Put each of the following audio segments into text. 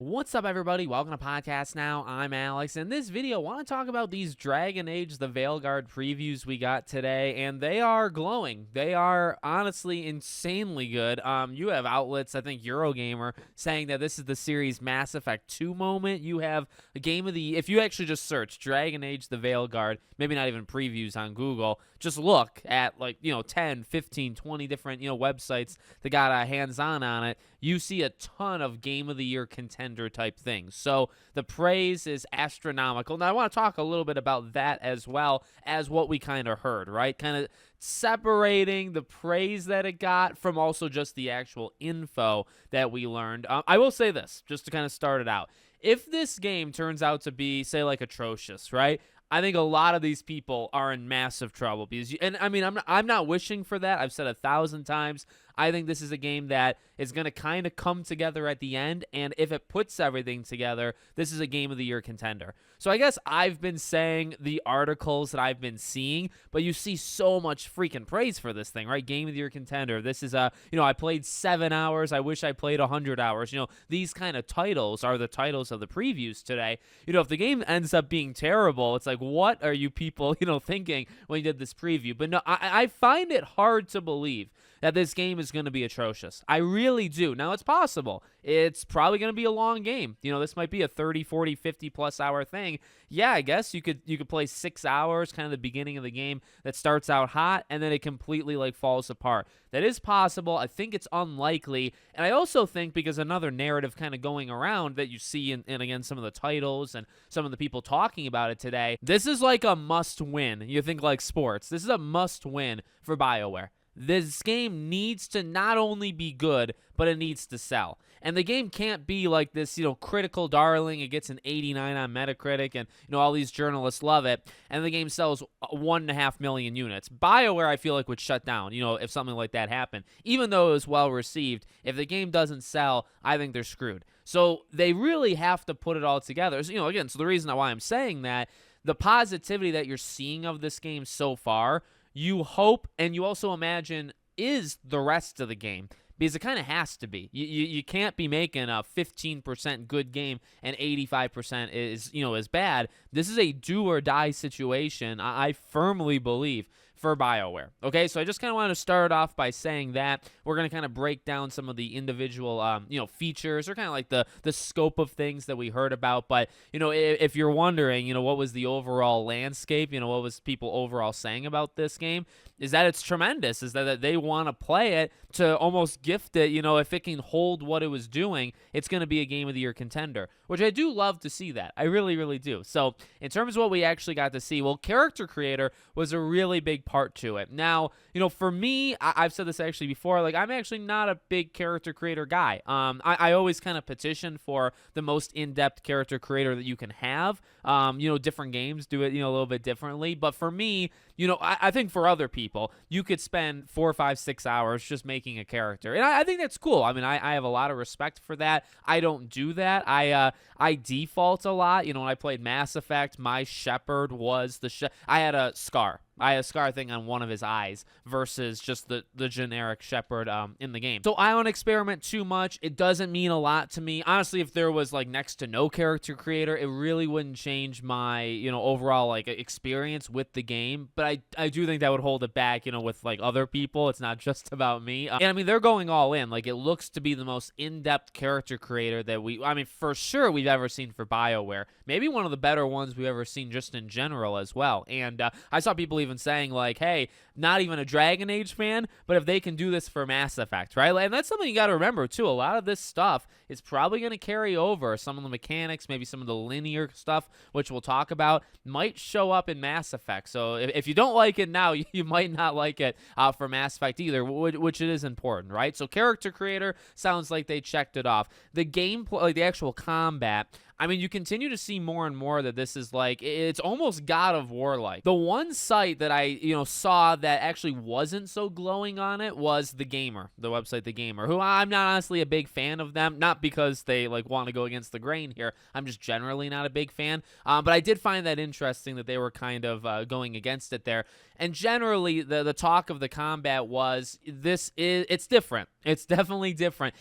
What's up, everybody? Welcome to Podcast Now. I'm Alex. In this video, I want to talk about these Dragon Age the Veilguard previews we got today, and they are glowing. They are honestly insanely good. You have outlets, I think Eurogamer, saying that this is the series Mass Effect 2 moment. You have a game of the... If you actually just search Dragon Age the Veilguard, maybe not even previews on Google, just look at 10, 15, 20 different, websites that got hands-on on it. You see a ton of Game of the Year contender type things. So the praise is astronomical. Now I want to talk a little bit about that as well as what we kind of heard, right? Kind of separating the praise that it got from also just the actual info that we learned. I will say this, just to kind of start it out. If this game turns out to be, say, atrocious, right? I think a lot of these people are in massive trouble because, I'm not wishing for that. I've said 1,000 times. I think this is a game that is going to kind of come together at the end, and if it puts everything together, this is a Game of the Year contender. So I guess I've been saying the articles that I've been seeing, but you see so much freaking praise for this thing, right? Game of the Year contender. This is I played 7 hours. I wish I played 100 hours. These kind of titles are the titles of the previews today. If the game ends up being terrible, it's like, what are you people, thinking when you did this preview? But no, I find it hard to believe that this game is going to be atrocious. I really do. Now, it's possible. It's probably going to be a long game. This might be a 30, 40, 50-plus hour thing. Yeah, I guess you could play 6 hours, kind of the beginning of the game that starts out hot, and then it completely falls apart. That is possible. I think it's unlikely. And I also think, because another narrative kind of going around that you see in again, some of the titles and some of the people talking about it today, this is like a must-win. You think like sports. This is a must-win for BioWare. This game needs to not only be good, but it needs to sell. And the game can't be like this, critical darling. It gets an 89 on Metacritic, and, all these journalists love it, and the game sells 1.5 million units. BioWare, I feel like, would shut down, if something like that happened. Even though it was well-received, if the game doesn't sell, I think they're screwed. So they really have to put it all together. So, again, so the reason why I'm saying that, the positivity that you're seeing of this game so far, you hope and you also imagine is the rest of the game, because it kind of has to be. You can't be making a 15% good game and 85% is bad. This is a do or die situation, I firmly believe, for BioWare. Okay, so I just kind of want to start off by saying that we're going to kind of break down some of the individual features, or kind of like the scope of things that we heard about. But if you're wondering, what was the overall landscape, what was people overall saying about this game, is that it's tremendous, is that they want to play it to almost gift it. If it can hold what it was doing, it's going to be a Game of the Year contender, which I do love to see that. I really, really do. So in terms of what we actually got to see, well, character creator was a really big part to it. Now, for me, I've said this actually before, I'm actually not a big character creator guy. I always kind of petition for the most in-depth character creator that you can have. Different games do it, a little bit differently. But for me, I think for other people, you could spend 4, 5, 6 hours just making a character. And I think that's cool. I have a lot of respect for that. I don't do that. I default a lot. When I played Mass Effect, my Shepard was I had a scar. I had a scar thing on one of his eyes versus just the generic Shepard in the game. So I don't experiment too much. It doesn't mean a lot to me. Honestly, if there was next to no character creator, it really wouldn't change my overall experience with the game. But I do think that would hold it back with other people. It's not just about me. And they're going all in. It looks to be the most in-depth character creator that for sure we've ever seen for BioWare. Maybe one of the better ones we've ever seen just in general as well. And I saw people even saying hey, not even a Dragon Age fan, but if they can do this for Mass Effect, right? And that's something you got to remember too. A lot of this stuff is probably going to carry over. Some of the mechanics, maybe some of the linear stuff, which we'll talk about, might show up in Mass Effect. So if you don't like it now, you might not like it for Mass Effect either, which it is important, right? So character creator sounds like they checked it off. The gameplay, the actual combat, I mean, you continue to see more and more that this is like, it's almost God of War like. The one site that I, saw that actually wasn't so glowing on it was The Gamer, the website The Gamer, who I'm not honestly a big fan of them, not because they like want to go against the grain here. I'm just generally not a big fan. But I did find that interesting that they were kind of going against it there. And generally, the talk of the combat was, it's different. It's definitely different.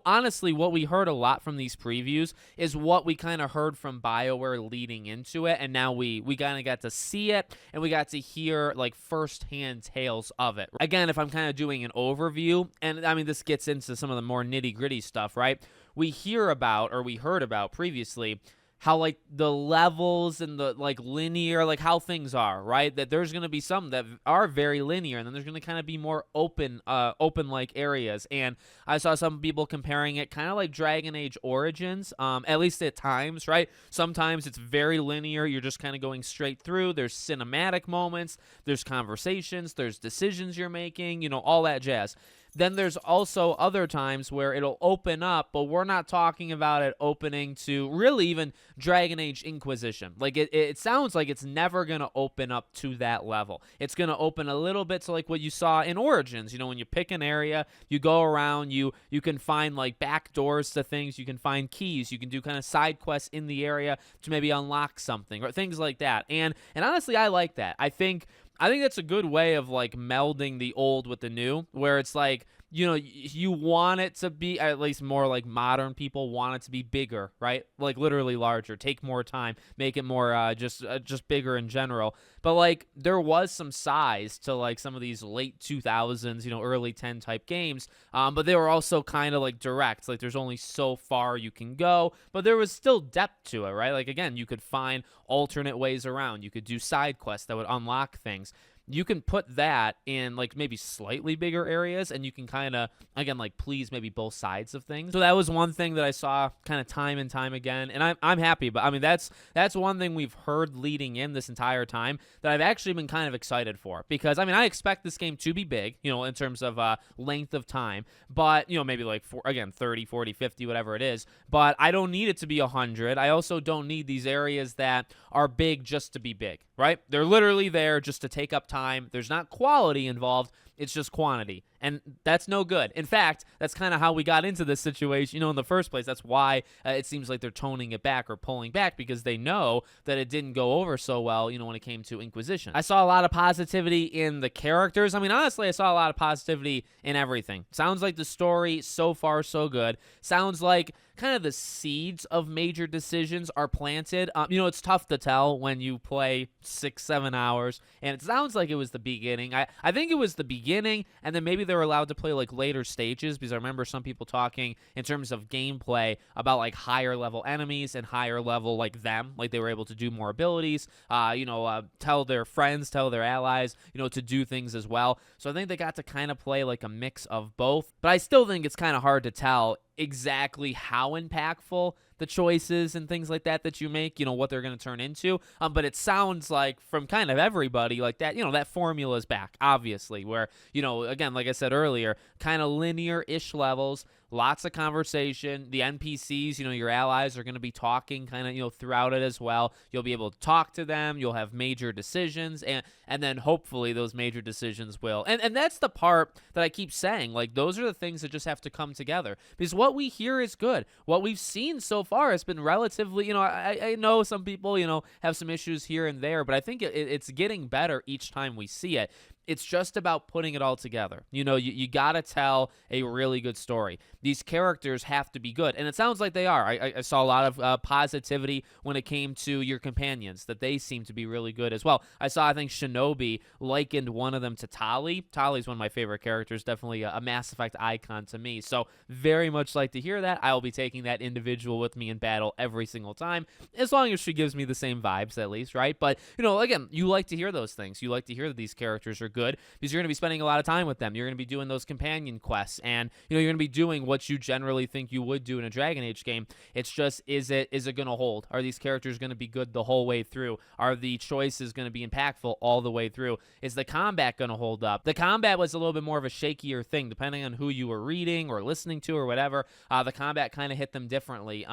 Honestly, what we heard a lot from these previews is what we kind of heard from BioWare leading into it, and now we kind of got to see it, and we got to hear like firsthand tales of it. Again, if I'm kind of doing an overview, and I mean this gets into some of the more nitty-gritty stuff, right? We heard about previously how like the levels and the like linear, like how things are, right? That there's going to be some that are very linear, and then there's going to kind of be more open like areas. And I saw some people comparing it kind of like Dragon Age Origins, at least at times, right? Sometimes it's very linear. You're just kind of going straight through. There's cinematic moments, there's conversations, there's decisions you're making, all that jazz. Then there's also other times where it'll open up, but we're not talking about it opening to really even Dragon Age Inquisition. Like it sounds like it's never going to open up to that level. It's going to open a little bit to like what you saw in Origins. When you pick an area, you go around, you can find like back doors to things, you can find keys, you can do kind of side quests in the area to maybe unlock something or things like that. And honestly, I like that. I think that's a good way of like melding the old with the new, where it's like, you want it to be, at least more like modern people want it to be bigger, right? Like literally larger, take more time, make it more just bigger in general. But like there was some size to like some of these late 2000s, early 10 type games. But they were also kind of like direct. Like there's only so far you can go, but there was still depth to it, right? Like again, you could find alternate ways around. You could do side quests that would unlock things. You can put that in like maybe slightly bigger areas, and you can kind of, again, like please maybe both sides of things. So that was one thing that I saw kind of time and time again, and I'm happy. But I mean, that's one thing we've heard leading in this entire time that I've actually been kind of excited for, because I mean, I expect this game to be big, in terms of length of time, but maybe like 30, 40, 50, whatever it is. But I don't need it to be 100. I also don't need these areas that are big just to be big, right? They're literally there just to take up time. There's not quality involved. It's just quantity. And that's no good. In fact, that's kind of how we got into this situation, in the first place. That's why it seems like they're toning it back or pulling back, because they know that it didn't go over so well, when it came to Inquisition. I saw a lot of positivity in the characters. I mean, honestly, I saw a lot of positivity in everything. Sounds like the story so far so good. Sounds like kind of the seeds of major decisions are planted. It's tough to tell when you play 6-7 hours, and it sounds like it was the beginning. I think it was the beginning, and then maybe they were allowed to play like later stages, because I remember some people talking in terms of gameplay about like higher level enemies and higher level like them, like they were able to do more abilities, tell their friends, tell their allies, to do things as well. So I think they got to kind of play like a mix of both, but I still think it's kind of hard to tell exactly how impactful the choices and things like that you make, what they're going to turn into. But it sounds like from kind of everybody like that, that formula is back, obviously, where, again, like I said earlier, kind of linear-ish levels, lots of conversation. The NPCs, your allies are going to be talking kind of, throughout it as well. You'll be able to talk to them. You'll have major decisions, and then hopefully those major decisions will. And that's the part that I keep saying. Like, those are the things that just have to come together, because what we hear is good. What we've seen so far has been relatively, I know some people, have some issues here and there, but I think it's getting better each time we see it. It's just about putting it all together. You got to tell a really good story. These characters have to be good, and it sounds like they are. I saw a lot of positivity when it came to your companions, that they seem to be really good as well. I think Shinobi likened one of them to Tali. Tali's one of my favorite characters, definitely a Mass Effect icon to me, so very much like to hear that. I will be taking that individual with me in battle every single time, as long as she gives me the same vibes at least, right? But, again, you like to hear those things. You like to hear that these characters are good because you're going to be spending a lot of time with them. You're going to be doing those companion quests, and you're going to be doing what you generally think you would do in a Dragon Age game. It's just, is it going to hold? Are these characters going to be good the whole way through? Are the choices going to be impactful all the way through? Is the combat going to hold up? The combat was a little bit more of a shakier thing, depending on who you were reading or listening to or whatever. The combat kind of hit them differently.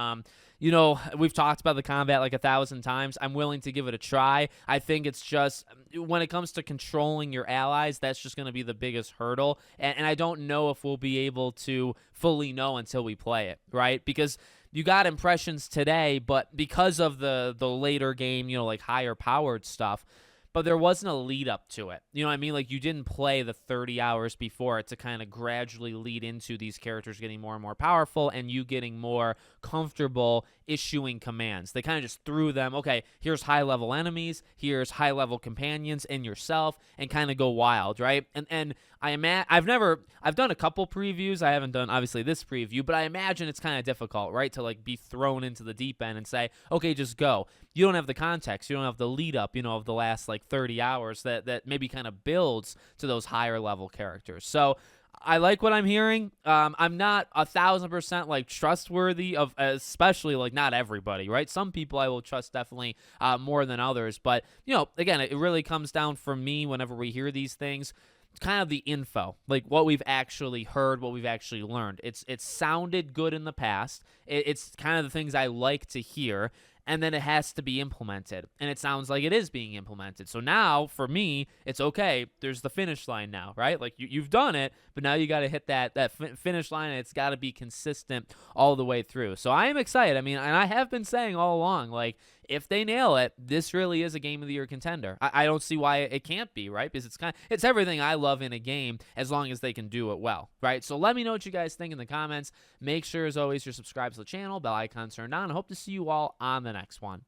We've talked about the combat like 1,000 times. I'm willing to give it a try. I think it's just, when it comes to controlling your allies, that's just going to be the biggest hurdle. And I don't know if we'll be able to fully know until we play it, right? Because you got impressions today, but because of the later game, like higher powered stuff, but there wasn't a lead up to it. You know what I mean? Like, you didn't play the 30 hours before it to kind of gradually lead into these characters getting more and more powerful and you getting more comfortable issuing commands. They kind of just threw them, okay, here's high-level enemies, here's high-level companions and yourself, and kind of go wild, right? And I've done a couple previews. I haven't done, obviously, this preview, but I imagine it's kind of difficult, right, to like be thrown into the deep end and say, okay, just go. You don't have the context. You don't have the lead up, of the last like 30 hours that maybe kind of builds to those higher level characters. So I like what I'm hearing. I'm not 1,000% like trustworthy of, especially like not everybody, right? Some people I will trust definitely more than others. But, again, it really comes down for me whenever we hear these things. It's kind of the info, like what we've actually heard, what we've actually learned. It's sounded good in the past. It's kind of the things I like to hear. And then it has to be implemented. And it sounds like it is being implemented. So now, for me, it's okay. There's the finish line now, right? Like, you've done it, but now you got to hit that finish line, and it's got to be consistent all the way through. So I am excited. I mean, and I have been saying all along, like, if they nail it, this really is a Game of the Year contender. I don't see why it can't be, right? Because it's everything I love in a game as long as they can do it well, right? So let me know what you guys think in the comments. Make sure, as always, you're subscribed to the channel, bell icon turned on. I hope to see you all on the next one.